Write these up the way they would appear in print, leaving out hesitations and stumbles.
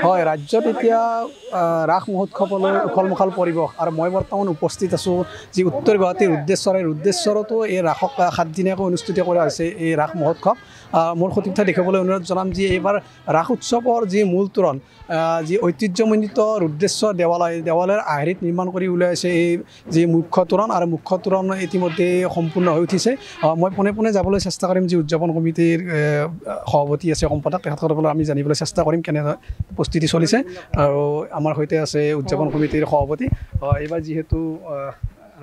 হয়, ৰাজ্যত এতিয়া ৰাস মহোৎসৱলৈ উখল মাখল পৰিৱেশ আৰু মই বৰ্তমান উপস্থিত আছোঁ যি উত্তৰ গুৱাহাটীৰ ৰুদ্ৰেশ্বৰতো এই ৰাসক 7 দিনীয়াকৈ অনুষ্ঠিত কৰা হৈছে এই ৰাস মহোৎসৱ। মোৰ সতীৰ্থ দেখিবলৈ অনুৰোধ জনাম যে এইবাৰ ৰাস উৎসৱৰ যি মূল তোৰণ যি ঐতিহ্যমণ্ডিত ৰুদ্ৰেশ্বৰ দেৱালয়ৰ আৰ্হিত নিৰ্মাণ কৰি উলিয়াইছে এই যি মুখ্য তোৰণ আৰু মুখ্য তোৰণ ইতিমধ্যে সম্পূৰ্ণ হৈ উঠিছে। মই পোনে পোনে যাবলৈ চেষ্টা কৰিম যি উদযাপন কমিটিৰ সভাপতি আছে সম্পাদক তেখেতসকলৰ পৰা আমি জানিবলৈ চেষ্টা কৰিম কেনে প্ৰস্তুতি চলিছে। আৰু আমাৰ সৈতে আছে উদযাপন কমিটিৰ সভাপতি। এইবাৰ যিহেতু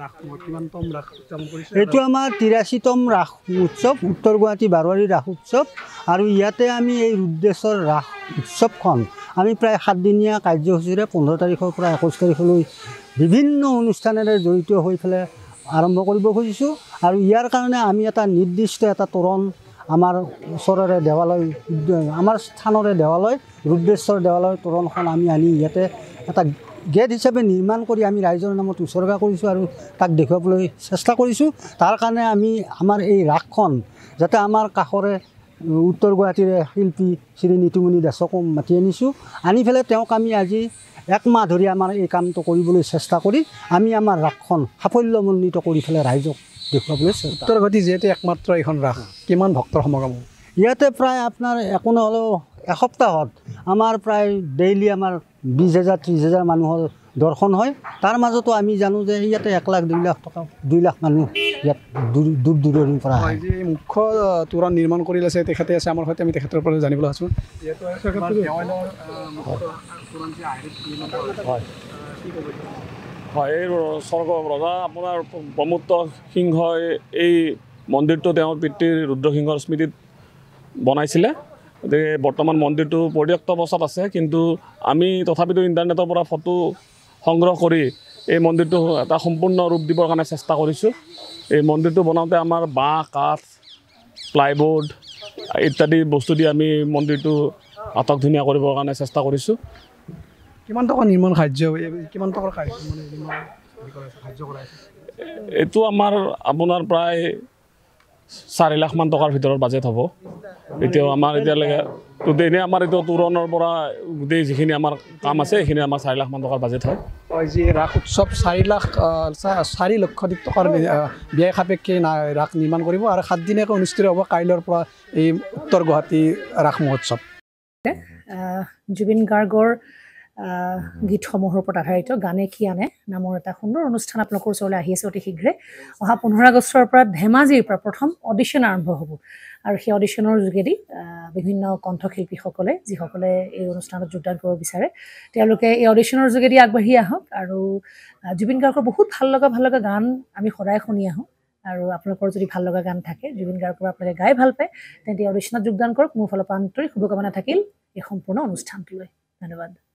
ৰাস কিমানতম ৰাস উদযাপন কৰিছে? এইটো আমাৰ 83তম ৰাস উৎসৱ, উত্তৰ গুৱাহাটী বাৰোৱাৰী ৰাস উৎসৱ। আৰু ইয়াতে আমি এই ৰুদ্ৰেশ্বৰ ৰাস উৎসৱখন আমি প্ৰায় 7 দিনীয়া কাৰ্যসূচীৰে 15 তাৰিখৰ পৰা 21 তাৰিখলৈ বিভিন্ন অনুষ্ঠানেৰে জড়িত হৈ পেলাই আৰম্ভ কৰিব খুজিছোঁ। আৰু ইয়াৰ কাৰণে আমি এটা নিৰ্দিষ্ট এটা তোৰণ আমাৰ ওচৰৰে দেৱালয়, আমাৰ স্থানৰে দেৱালয় ৰুদ্ৰেশ্বৰ দেৱালয়ৰ তোৰণখন আমি আনি ইয়াতে এটা গেট হিচাপে নিৰ্মাণ কৰি আমি ৰাইজৰ নামত উৎসৰ্গা কৰিছোঁ আৰু তাক দেখুৱাবলৈ চেষ্টা কৰিছোঁ। তাৰ কাৰণে আমি আমাৰ এই ৰাসখন যাতে আমাৰ কাষৰে উত্তৰ গুৱাহাটীৰে শিল্পী শ্ৰী নীতিমণি দাসকো মাতি আনিছোঁ। আনি পেলাই তেওঁক আমি আজি 1 মাহ ধৰি আমাৰ এই কামটো কৰিবলৈ চেষ্টা কৰি আমি আমাৰ ৰাসখন সাফল্যমণ্ডিত কৰি পেলাই ৰাইজক দেখুৱাবলৈ চেষ্টা। উত্তৰ গুৱাহাটী যিহেতু একমাত্ৰ এইখন ৰাস, কিমান ভক্তৰ সমাগম? ইয়াতে প্ৰায় আপোনাৰ একো নহ'লেও এসপ্তাহত আমাৰ প্ৰায় ডেইলি আমাৰ 20,000 30,000 মানুহৰ দৰ্শন হয়। তাৰ মাজতো আমি জানো যে ইয়াতে 1 লাখ 2 লাখ মানুহ ইয়াত দূৰ দূৰণিৰ পৰা হয়। যি মুখ্য তোৰণ নিৰ্মাণ কৰি লৈছে তেখেতে আছে আমাৰ সৈতে, আমি তেখেতৰ পৰা জানিবলৈ আছোঁ। হয়, এই স্বৰ্গ ৰজা আপোনাৰ প্ৰমত্ত সিংহই এই মন্দিৰটো তেওঁৰ পিতৃ ৰুদ্ৰসিংহৰ স্মৃতিত বনাইছিলে। গতিকে বৰ্তমান মন্দিৰটো পৰিত্যক্ত অৱস্থাত আছে, কিন্তু আমি তথাপিতো ইণ্টাৰনেটৰ পৰা ফটো সংগ্ৰহ কৰি এই মন্দিৰটো এটা সম্পূৰ্ণ ৰূপ দিবৰ কাৰণে চেষ্টা কৰিছোঁ। এই মন্দিৰটো বনাওঁতে আমাৰ বাঁহ, কাঠ, প্লাইবোৰ্ড ইত্যাদি বস্তু দি আমি মন্দিৰটো আটকধুনীয়া কৰিবৰ কাৰণে চেষ্টা কৰিছোঁ। কিমান টকা নিৰ্মাণ কাৰ্য, কিমান টকাৰ কাৰ্য কৰাইছে? এইটো আমাৰ আপোনাৰ প্ৰায় 4 লাখ মান টকাৰ ভিতৰত বাজেট হ'ব। এতিয়াও আমাৰ এতিয়ালৈকে এনেই আমাৰ এইটো তোৰণৰ পৰা গোটেই যিখিনি আমাৰ কাম আছে সেইখিনি আমাৰ 4 লাখ মান টকাৰ বাজেট হয়। হয়, যি ৰাস উৎসৱ 4 লক্ষাধিক টকাৰ ব্যয় সাপেক্ষে ৰাস নিৰ্মাণ কৰিব আৰু 7 দিনীয়াকৈ অনুষ্ঠিত হ'ব কাইলৈৰ পৰা এই উত্তৰ গুৱাহাটী ৰাস মহোৎসৱ। জুবিন গাৰ্গৰ গীতসমূহৰ ওপৰত আধাৰিত গানে কি আনে নামৰ এটা সুন্দৰ অনুষ্ঠান আপোনালোকৰ ওচৰলৈ আহি আছে অতি শীঘ্ৰে। অহা 15 আগষ্টৰ পৰা ধেমাজিৰ পৰা প্ৰথম অডিশ্যন আৰম্ভ হ'ব আৰু সেই অডিশ্যনৰ যোগেদি বিভিন্ন কণ্ঠশিল্পীসকলে যিসকলে এই অনুষ্ঠানত যোগদান কৰিব বিচাৰে তেওঁলোকে এই অডিশ্যনৰ যোগেদি আগবাঢ়ি আহক। আৰু জুবিন গাৰ্গৰ বহুত ভাল লগা গান আমি সদায় শুনি আহোঁ। আৰু আপোনালোকৰ যদি ভাল লগা গান থাকে, জুবিন গাৰ্গৰ আপোনালোকে গাই ভাল পায়, তেন্তে অডিশ্যনত যোগদান কৰক। মোৰ ফালৰ পৰা আন্তৰিক শুভকামনা থাকিল এই সম্পূৰ্ণ অনুষ্ঠানটোলৈ। ধন্যবাদ।